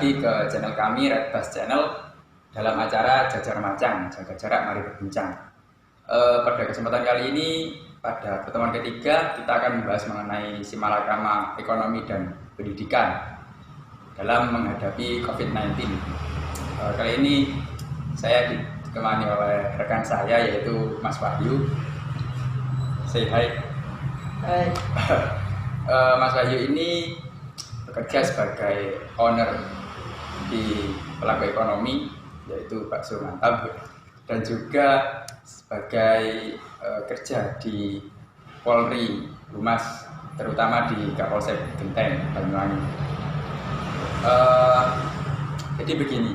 lagi ke channel kami, Redbus Channel, dalam acara Jajar Macang, Jaga Jarak Mari Berbincang. Pada kesempatan kali ini, pada pertemuan ketiga, kita akan membahas mengenai simalakama ekonomi dan pendidikan dalam menghadapi COVID-19. Kali ini saya ditemani oleh rekan saya, yaitu Mas Wahyu. Say hi. Hai. Mas Wahyu ini bekerja sebagai owner di pelaku ekonomi, yaitu Bakso Mantap, dan juga sebagai kerja di Polri Humas, terutama di Kapolsek Genteng, Banyuwangi. Jadi begini,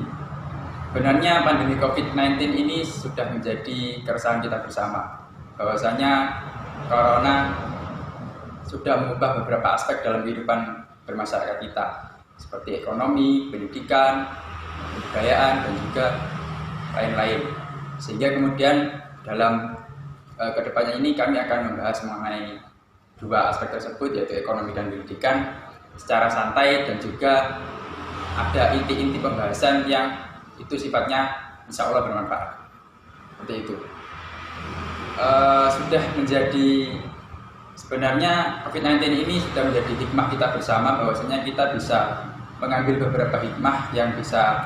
sebenarnya pandemi COVID-19 ini sudah menjadi keresahan kita bersama, bahwasanya Corona sudah mengubah beberapa aspek dalam kehidupan bermasyarakat kita, seperti ekonomi, pendidikan, kebudayaan, dan juga lain-lain. Sehingga kemudian dalam kedepannya ini kami akan membahas mengenai dua aspek tersebut, yaitu ekonomi dan pendidikan, secara santai, dan juga ada inti-inti pembahasan yang itu sifatnya insya Allah bermanfaat. Seperti itu. Sudah menjadi, sebenarnya COVID-19 ini sudah menjadi hikmah kita bersama, bahwasanya kita bisa mengambil beberapa hikmah yang bisa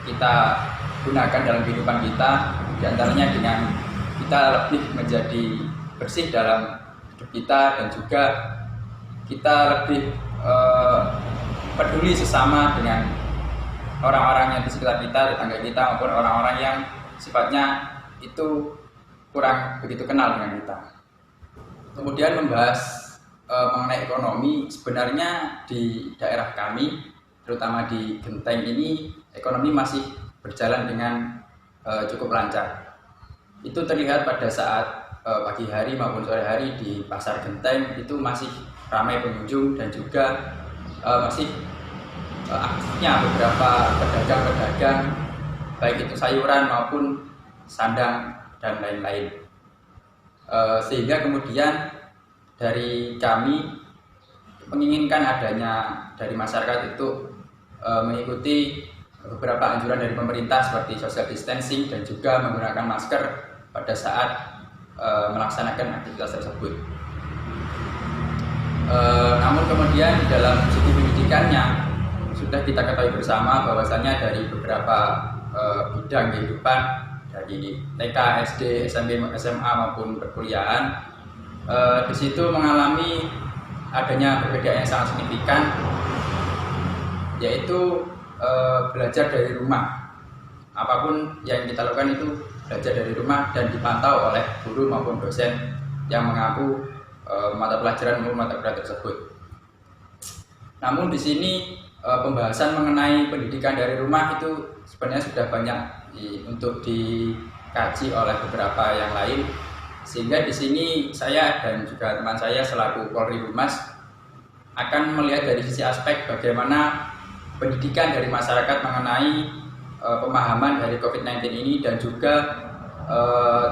kita gunakan dalam kehidupan kita, diantaranya dengan kita lebih menjadi bersih dalam hidup kita, dan juga kita lebih peduli sesama dengan orang-orang yang di sekitar kita, tetangga kita, maupun orang-orang yang sifatnya itu kurang begitu kenal dengan kita. Kemudian membahas mengenai ekonomi, sebenarnya di daerah kami, terutama di Genteng ini, ekonomi masih berjalan dengan cukup lancar. Itu terlihat pada saat pagi hari maupun sore hari di Pasar Genteng itu masih ramai pengunjung, dan juga masih aktifnya beberapa pedagang-pedagang, baik itu sayuran maupun sandang dan lain-lain. Sehingga kemudian dari kami menginginkan adanya dari masyarakat itu mengikuti beberapa anjuran dari pemerintah seperti social distancing dan juga menggunakan masker pada saat melaksanakan aktivitas tersebut. Namun kemudian dalam segi pendidikannya sudah kita ketahui bersama bahwasanya dari beberapa bidang kehidupan, dari TK, SD, SMP, SMA maupun perkuliahan, di situ mengalami adanya perbedaan yang sangat signifikan, yaitu belajar dari rumah. Apapun yang kita lakukan itu belajar dari rumah dan dipantau oleh guru maupun dosen yang mengaku mata pelajaran maupun mata kuliah tersebut. Namun di sini pembahasan mengenai pendidikan dari rumah itu sebenarnya sudah banyak untuk dikaji oleh beberapa yang lain, sehingga di sini saya dan juga teman saya selaku Polri Humas akan melihat dari sisi aspek bagaimana pendidikan dari masyarakat mengenai pemahaman dari COVID-19 ini, dan juga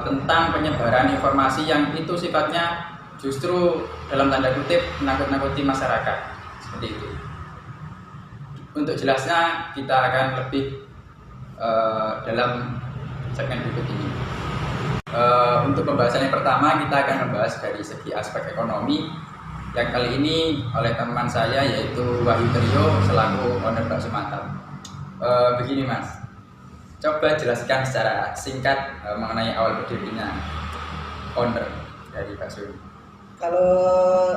tentang penyebaran informasi yang itu sifatnya justru dalam tanda kutip menakut-nakuti masyarakat, seperti itu. Untuk jelasnya kita akan lebih dalam segmen berikut ini. Untuk pembahasan yang pertama kita akan membahas dari segi aspek ekonomi, yang kali ini oleh teman saya, yaitu Wahyu Trio selaku owner Bakso Mantap. Begini Mas, coba jelaskan secara singkat mengenai awal berdirinya owner dari bakso ini. Kalau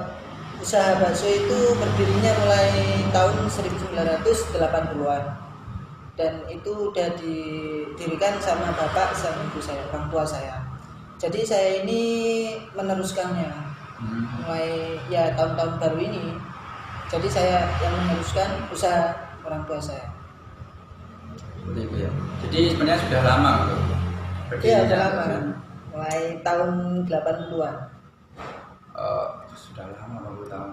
usaha bakso itu berdirinya mulai tahun 1980-an, dan itu udah didirikan sama bapak sama ibu saya, orang tua saya. Jadi saya ini meneruskannya mulai ya tahun-tahun baru ini. Jadi saya yang meneruskan usaha orang tua saya. Seperti itu ya. Jadi sebenarnya sudah lama gitu. Iya, sudah lama. Mulai tahun 80-an. Sudah lama 20 tahun.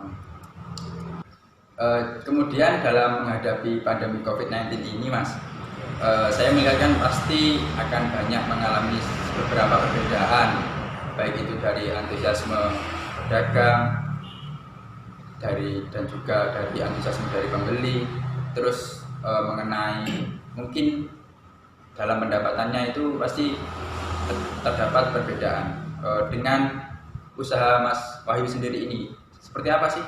Kemudian dalam menghadapi pandemi COVID-19 ini Mas, saya melihatkan pasti akan banyak mengalami beberapa perbedaan, baik itu dari antusiasme pedagang, dan juga dari antusiasme dari pembeli, terus mengenai mungkin dalam pendapatannya itu pasti terdapat perbedaan. Dengan usaha Mas Wahyu sendiri ini, seperti apa sih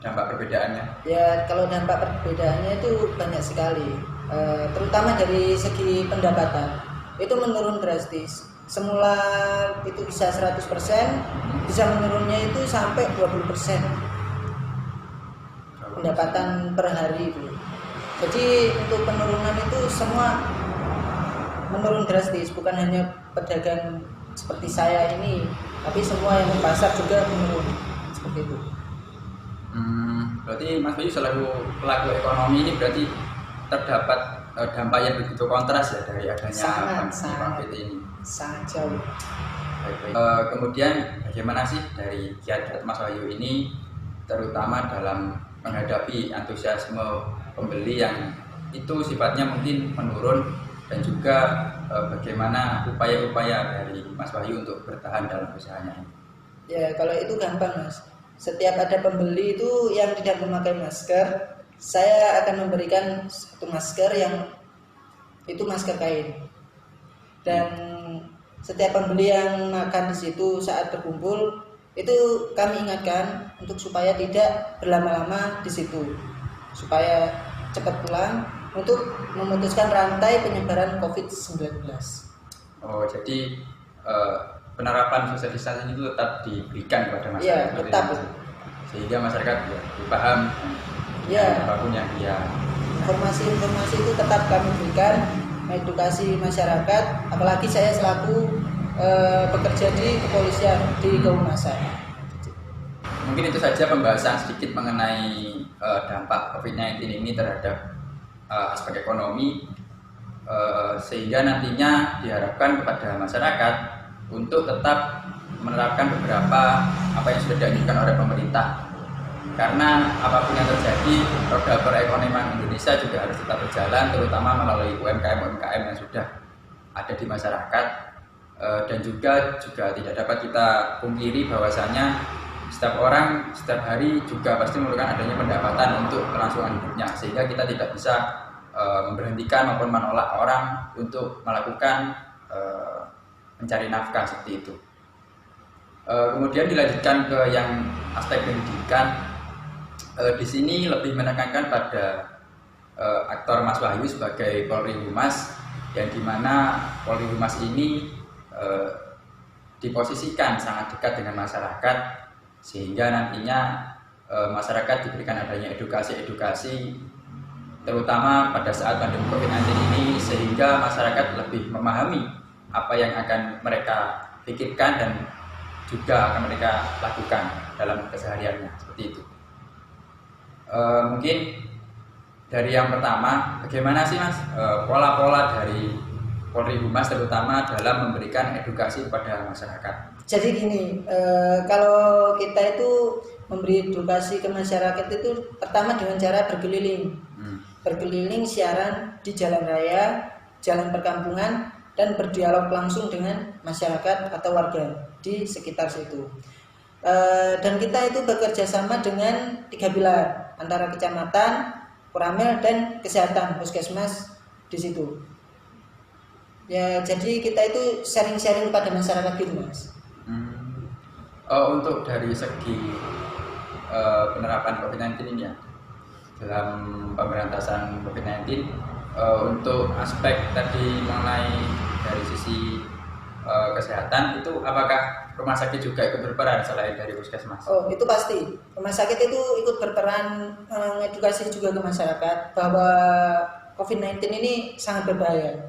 dampak perbedaannya? Ya, kalau dampak perbedaannya itu banyak sekali, terutama dari segi pendapatan. Itu menurun drastis. Semula itu bisa 100%, bisa menurunnya itu sampai 20% pendapatan per hari itu. Jadi untuk penurunan itu semua menurun drastis, bukan hanya pedagang seperti saya ini, tapi semua yang di pasar juga menurun seperti itu. Berarti Mas Bayu selaku pelaku ekonomi ini berarti terdapat dampak yang begitu kontras ya dari adanya pandemi COVID ini. Sangat jauh. Baik. Kemudian bagaimana sih dari kiat Mas Wahyu ini, terutama dalam menghadapi antusiasme pembeli yang itu sifatnya mungkin menurun, dan juga bagaimana upaya-upaya dari Mas Wahyu untuk bertahan dalam usahanya ini? Ya, kalau itu gampang, Mas. Setiap ada pembeli itu yang tidak memakai masker, saya akan memberikan satu masker yang itu masker kain. Dan setiap pembeli yang makan di situ saat berkumpul itu kami ingatkan untuk supaya tidak berlama-lama di situ, supaya cepat pulang untuk memutuskan rantai penyebaran COVID-19. Oh, jadi penerapan social distancing itu tetap diberikan kepada masyarakat. Iya, tetap. Sehingga masyarakat ya paham apapun yang dia. Informasi-informasi itu tetap kami berikan, edukasi masyarakat, apalagi saya selaku bekerja di kepolisian di kehumasan. Mungkin itu saja pembahasan sedikit mengenai dampak COVID-19 ini terhadap aspek ekonomi, sehingga nantinya diharapkan kepada masyarakat untuk tetap menerapkan beberapa apa yang sudah dianjurkan oleh pemerintah. Karena apapun yang terjadi, roda perekonomian Indonesia juga harus tetap berjalan, terutama melalui UMKM-UMKM yang sudah ada di masyarakat. Dan juga tidak dapat kita pungkiri bahwasanya setiap orang setiap hari juga pasti memerlukan adanya pendapatan untuk kelangsungan hidupnya, sehingga kita tidak bisa memberhentikan maupun menolak orang untuk melakukan mencari nafkah seperti itu. Kemudian dilanjutkan ke yang aspek pendidikan. Di sini lebih menekankan pada aktor Mas Wahyu sebagai Polri Humas, yang dimana Polri Humas ini diposisikan sangat dekat dengan masyarakat, sehingga nantinya masyarakat diberikan adanya edukasi terutama pada saat pandemi COVID-19 ini, sehingga masyarakat lebih memahami apa yang akan mereka pikirkan dan juga akan mereka lakukan dalam kesehariannya, seperti itu. Mungkin dari yang pertama, bagaimana sih Mas pola-pola dari Polri Humas terutama dalam memberikan edukasi kepada masyarakat? Jadi gini, kalau kita itu memberi edukasi ke masyarakat itu pertama dengan cara berkeliling, berkeliling siaran di jalan raya, jalan perkampungan, dan berdialog langsung dengan masyarakat atau warga di sekitar situ. Dan kita itu bekerja sama dengan 3 pilar, antara kecamatan, Koramil, dan kesehatan, puskesmas di situ. Ya, jadi kita itu sharing-sharing pada masyarakat gitu, Mas. Untuk dari segi penerapan COVID-19 ini ya, dalam pemberantasan COVID-19, untuk aspek tadi mengenai dari sisi kesehatan itu, apakah rumah sakit juga ikut berperan selain dari puskesmas? Oh, itu pasti. Rumah sakit itu ikut berperan mengedukasi juga ke masyarakat bahwa COVID-19 ini sangat berbahaya.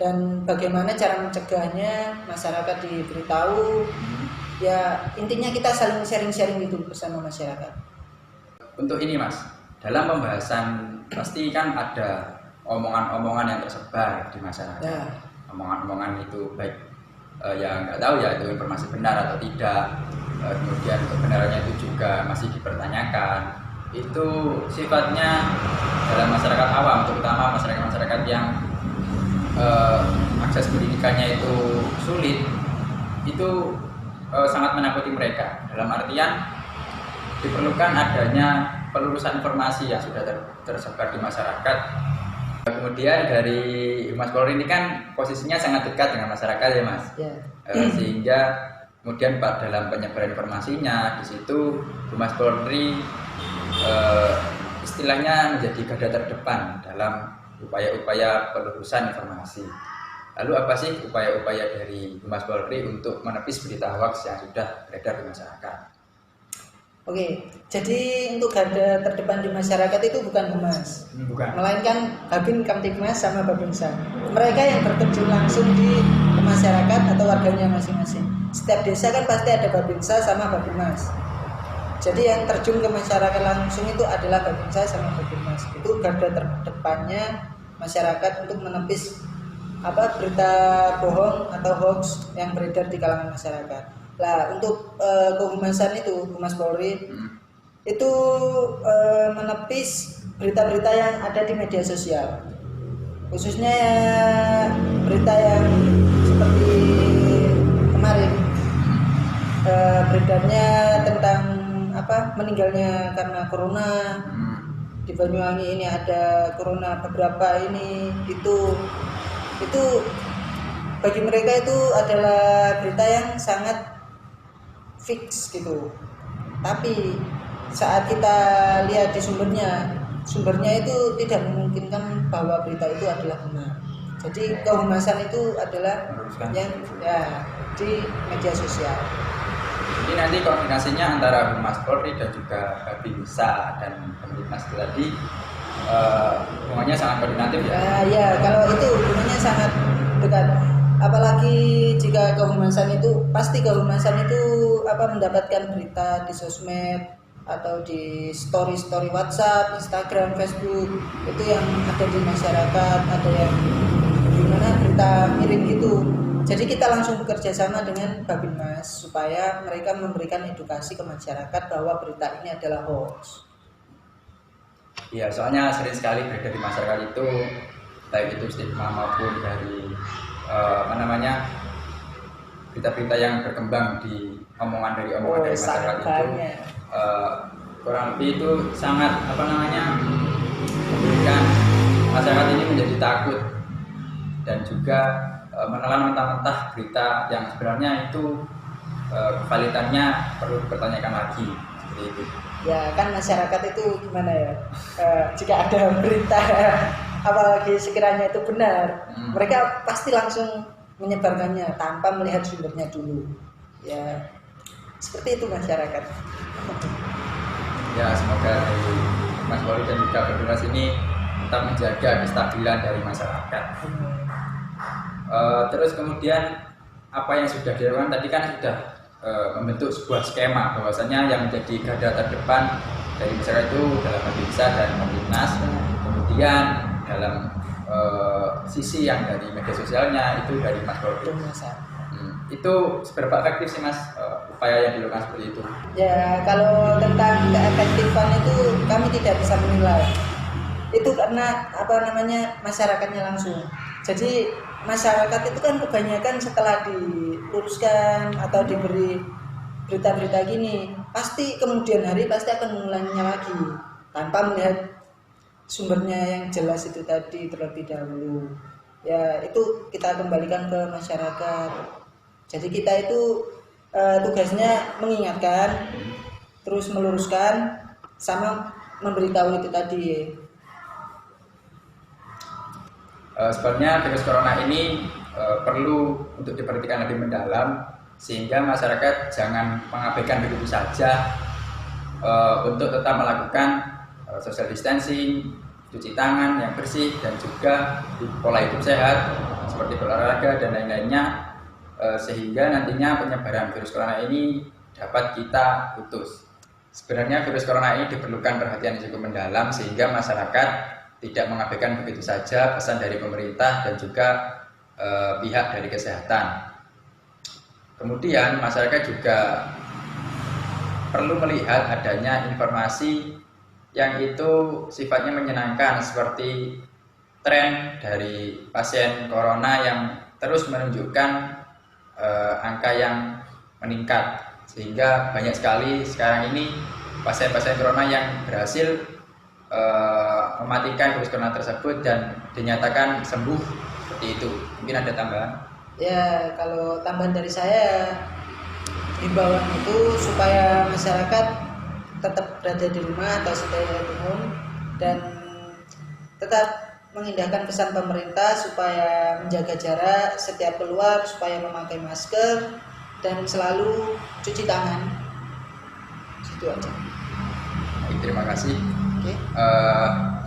Dan bagaimana cara mencegahnya, masyarakat diberitahu. Ya, intinya kita saling sharing-sharing itu bersama masyarakat. Untuk ini Mas, dalam pembahasan pasti kan ada omongan-omongan yang tersebar di masyarakat. Ya. Omongan-omongan itu baik ya nggak tahu ya itu informasi benar atau tidak, kemudian kebenarannya itu juga masih dipertanyakan. Itu sifatnya dalam masyarakat awam, terutama masyarakat-masyarakat yang akses pendidikannya itu sulit, itu sangat menakuti mereka. Dalam artian diperlukan adanya pelurusan informasi yang sudah tersebar di masyarakat. Kemudian dari Humas Polri ini kan posisinya sangat dekat dengan masyarakat ya Mas, sehingga kemudian dalam penyebaran informasinya di situ Humas Polri istilahnya menjadi garda terdepan dalam upaya-upaya pelurusan informasi. Lalu apa sih upaya-upaya dari Humas Polri untuk menepis berita hoax yang sudah beredar di masyarakat? Oke, jadi untuk garda terdepan di masyarakat itu bukan Humas, melainkan Babin Kamtibmas sama Babinsa. Mereka yang berterjun langsung di masyarakat atau warganya masing-masing. Setiap desa kan pasti ada Babinsa sama Babinmas. Jadi yang terjun ke masyarakat langsung itu adalah Babinsa sama Babinmas. Itu garda terdepannya masyarakat untuk menepis berita bohong atau hoax yang beredar di kalangan masyarakat. Nah, untuk kehumasan itu Humas Polri itu menepis berita-berita yang ada di media sosial, khususnya berita yang seperti kemarin beredarnya tentang meninggalnya karena corona di Banyuwangi. Ini ada corona beberapa itu bagi mereka itu adalah berita yang sangat fix gitu. Tapi saat kita lihat di sumbernya itu tidak memungkinkan bahwa berita itu adalah benar. Jadi kehumasan itu adalah yang di media sosial. Jadi nanti koordinasinya antara Humas Polri dan juga Babinsa dan Kamtibmas itu tadi hubungannya sangat koordinatif ya? Ya, kalau itu hubungannya sangat dekat. Apalagi jika kehumasan itu mendapatkan berita di sosmed atau di story WhatsApp, Instagram, Facebook itu yang ada di masyarakat, ada yang gimana berita miring gitu. Jadi kita langsung bekerja sama dengan Babinmas supaya mereka memberikan edukasi ke masyarakat bahwa berita ini adalah hoax. Iya, soalnya sering sekali beredar di masyarakat itu baik itu stigma maupun dari berita-berita yang berkembang di omongan dari masyarakat itu kurang lebih itu sangat memberikan masyarakat ini menjadi takut dan juga menelan mentah-mentah berita yang sebenarnya itu kevalitannya perlu dipertanyakan lagi seperti itu. Ya kan masyarakat itu gimana ya, jika ada berita apalagi sekiranya itu benar, mereka pasti langsung menyebarkannya tanpa melihat sumbernya dulu. Ya seperti itu masyarakat. Ya semoga dari Mas Polri dan juga Babinsa ini tetap menjaga kestabilan dari masyarakat. Terus kemudian apa yang sudah dilakukan tadi kan sudah membentuk sebuah skema bahwasanya yang menjadi garda terdepan dari masyarakat itu dalam Babinsa dan Kamtibmas. Kemudian dalam sisi yang dari media sosialnya itu dari Mas Polri. Itu seberapa efektif sih Mas upaya yang dilakukan seperti itu? Ya kalau tentang keefektifan itu kami tidak bisa menilai. Itu karena masyarakatnya langsung. Jadi masyarakat itu kan kebanyakan setelah diluruskan atau diberi berita-berita gini, pasti kemudian hari pasti akan mengulanginya lagi tanpa melihat sumbernya yang jelas itu tadi terlebih dahulu. Ya itu kita kembalikan ke masyarakat. Jadi kita itu tugasnya mengingatkan, terus meluruskan, sama memberitahu itu tadi. Sebenarnya virus corona ini perlu untuk diperhatikan lebih mendalam sehingga masyarakat jangan mengabaikan begitu saja untuk tetap melakukan social distancing, cuci tangan yang bersih dan juga pola hidup sehat seperti berolahraga dan lain-lainnya sehingga nantinya penyebaran virus corona ini dapat kita putus. Sebenarnya virus corona ini diperlukan perhatian yang cukup mendalam sehingga masyarakat tidak mengabaikan begitu saja pesan dari pemerintah dan juga pihak dari kesehatan. Kemudian masyarakat juga perlu melihat adanya informasi yang itu sifatnya menyenangkan seperti tren dari pasien corona yang terus menunjukkan angka yang meningkat sehingga banyak sekali sekarang ini pasien-pasien corona yang berhasil mematikan virus corona tersebut dan dinyatakan sembuh seperti itu. Mungkin ada tambahan? Ya, kalau tambahan dari saya, himbauan itu supaya masyarakat tetap berada di rumah atau stay at home dan tetap mengindahkan pesan pemerintah supaya menjaga jarak setiap keluar, supaya memakai masker dan selalu cuci tangan. Itu aja. Baik, terima kasih. Oke.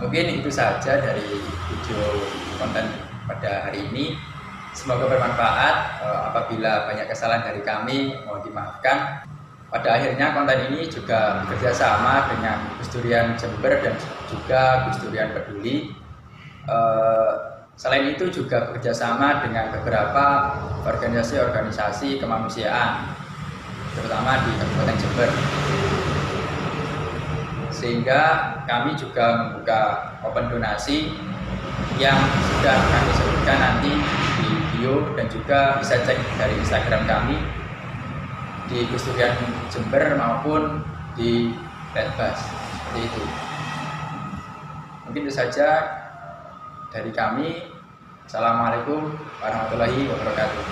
Mungkin itu saja dari video konten pada hari ini. Semoga bermanfaat. Apabila banyak kesalahan dari kami, mohon dimaafkan. Pada akhirnya konten ini juga bekerja sama dengan Gus Durian Jember dan juga Gus Durian Peduli. Selain itu juga bekerjasama dengan beberapa organisasi-organisasi kemanusiaan, terutama di Kabupaten Jember. Sehingga kami juga membuka open donasi yang sudah kami sebutkan nanti di bio dan juga bisa cek dari Instagram kami di Gus Durian Jember maupun di Redbus. Seperti itu. Mungkin itu saja dari kami. Assalamualaikum warahmatullahi wabarakatuh.